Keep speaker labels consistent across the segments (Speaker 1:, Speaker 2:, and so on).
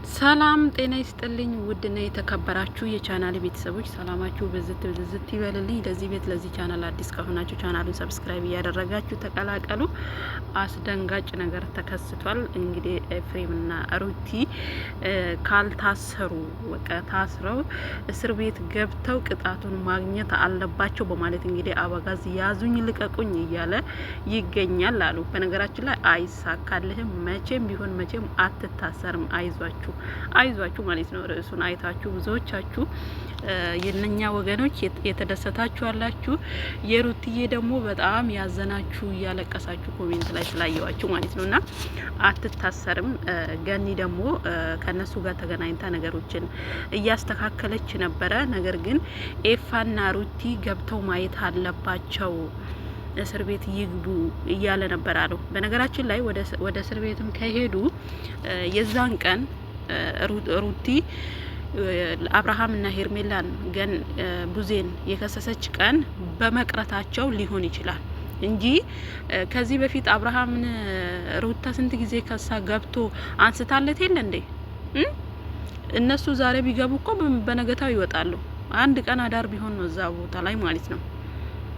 Speaker 1: ሰላም ጤና ይስጥልኝ ውድና የተከበራችሁ የቻናል ቤተሰቦች ሰላማችሁ ብዝት ይበልልኝ። ለዚህ ቤት ለዚህ ቻናል አዲስ ከሆናችሁ ቻናሉን ሰብስክራይብ እያደረጋችሁ ተቀላቀሉ። አስደንጋጭ ነገር ተከስቷል። እንግዲህ ኤፍሬምና ሩቲ ካልታሰሩ ታስረው እስር ቤት ገብተው ቅጣቱን ማግኘት አለባቸው በማለት እንግዲህ አበጋዝ ያዙኝ ልቀቁኝ እያለ ይገኛል አሉ። በነገራችን ላይ አይሳካልህም፣ መቼም ቢሆን መቼም አትታሰርም፣ አይዟችሁ ማለት ነው። ርዕሱን አይታችሁ ብዙዎቻችሁ የነኛ ወገኖች የተደሰታችሁ አላችሁ፣ የሩትዬ ደግሞ በጣም ያዘናችሁ እያለቀሳችሁ ኮሜንት ላይ ስላየዋችሁ ማለት ነውና አትታሰርም። ገኒ ደግሞ ከነሱ ጋር ተገናኝታ ነገሮችን እያስተካከለች ነበረ። ነገር ግን ኤፋና ሩቲ ገብተው ማየት አለባቸው፣ እስር ቤት ይግቡ እያለ ነበር አለው። በነገራችን ላይ ወደ እስር ቤትም ከሄዱ የዛን ቀን ሩቲ አብርሃምና ሄርሜላን ገን ቡዜን የከሰሰች ቀን በመቅረታቸው ሊሆን ይችላል እንጂ ከዚህ በፊት አብርሃምን ሩታ ስንት ጊዜ ከሳ ገብቶ አንስታለት የለ እንዴ? እነሱ ዛሬ ቢገቡ እኮ በነገታው ይወጣሉ። አንድ ቀን አዳር ቢሆን ነው እዛ ቦታ ላይ ማለት ነው።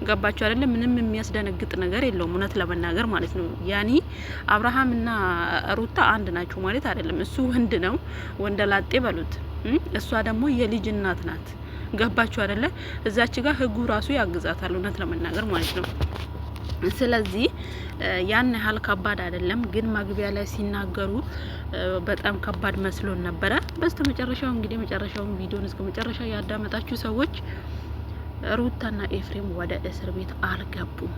Speaker 1: ገባችሁ አይደለም? ምንም የሚያስደነግጥ ነገር የለውም እውነት ለመናገር ማለት ነው። ያኒ አብርሃምና ሩታ አንድ ናቸው ማለት አይደለም። እሱ ወንድ ነው፣ ወንደላጤ በሉት። እሷ ደግሞ የልጅ እናት ናት። ገባችሁ አይደለ? እዛች ጋር ህጉ ራሱ ያግዛታል እውነት ለመናገር ማለት ነው። ስለዚህ ያን ያህል ከባድ አይደለም። ግን መግቢያ ላይ ሲናገሩ በጣም ከባድ መስሎን ነበረ። በስተመጨረሻው እንግዲህ መጨረሻውን ቪዲዮን እስከ መጨረሻ ያዳመጣችሁ ሰዎች ሩታና ኤፍሬም ወደ እስር ቤት አልገቡም።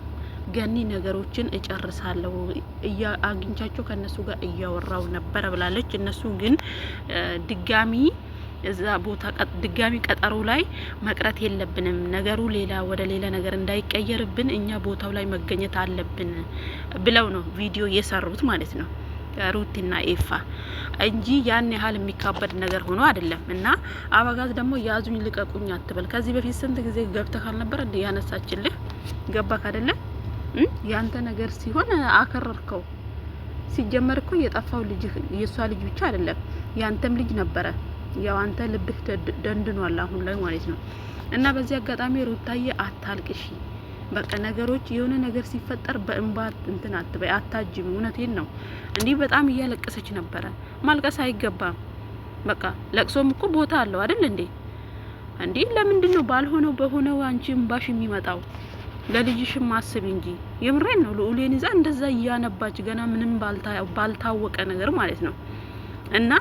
Speaker 1: ገኒ ነገሮችን እጨርሳለሁ አግኝቻቸው ከነሱ ጋር እያወራው ነበረ ብላለች። እነሱ ግን ድጋሚ እዛ ቦታ ድጋሚ ቀጠሮ ላይ መቅረት የለብንም፣ ነገሩ ሌላ ወደ ሌላ ነገር እንዳይቀየርብን እኛ ቦታው ላይ መገኘት አለብን ብለው ነው ቪዲዮ የሰሩት ማለት ነው ሩቲና ኤፋ እንጂ ያን ያህል የሚካበድ ነገር ሆኖ አይደለም። እና አበጋዝ ደግሞ ያዙኝ ልቀቁኝ አትበል። ከዚህ በፊት ስንት ጊዜ ገብተህ አልነበር እንዴ ያነሳችልህ? ገባክ አይደለ? ያንተ ነገር ሲሆን አከረርከው። ሲጀመር እኮ የጠፋው ልጅ የሷ ልጅ ብቻ አይደለም ያንተም ልጅ ነበረ። ያው አንተ ልብህ ደንድኗል አሁን ላይ ማለት ነው። እና በዚህ አጋጣሚ ሩታዬ አታልቅሺ። በቃ ነገሮች የሆነ ነገር ሲፈጠር በእንባ እንትን አትበይ፣ አታጅም። እውነቴን ነው። እንዲህ በጣም እያለቀሰች ነበረ። ማልቀስ አይገባም። በቃ ለቅሶም እኮ ቦታ አለው አይደል እንዴ? እንዴ ለምንድን ነው ባልሆነው በሆነው አንቺ እምባሽ የሚመጣው? ለልጅሽም ማስብ እንጂ። የምሬን ነው። ልኡሌን ይዛ እንደዛ እያነባች ገና ምንም ባልታወቀ ነገር ማለት ነው። እና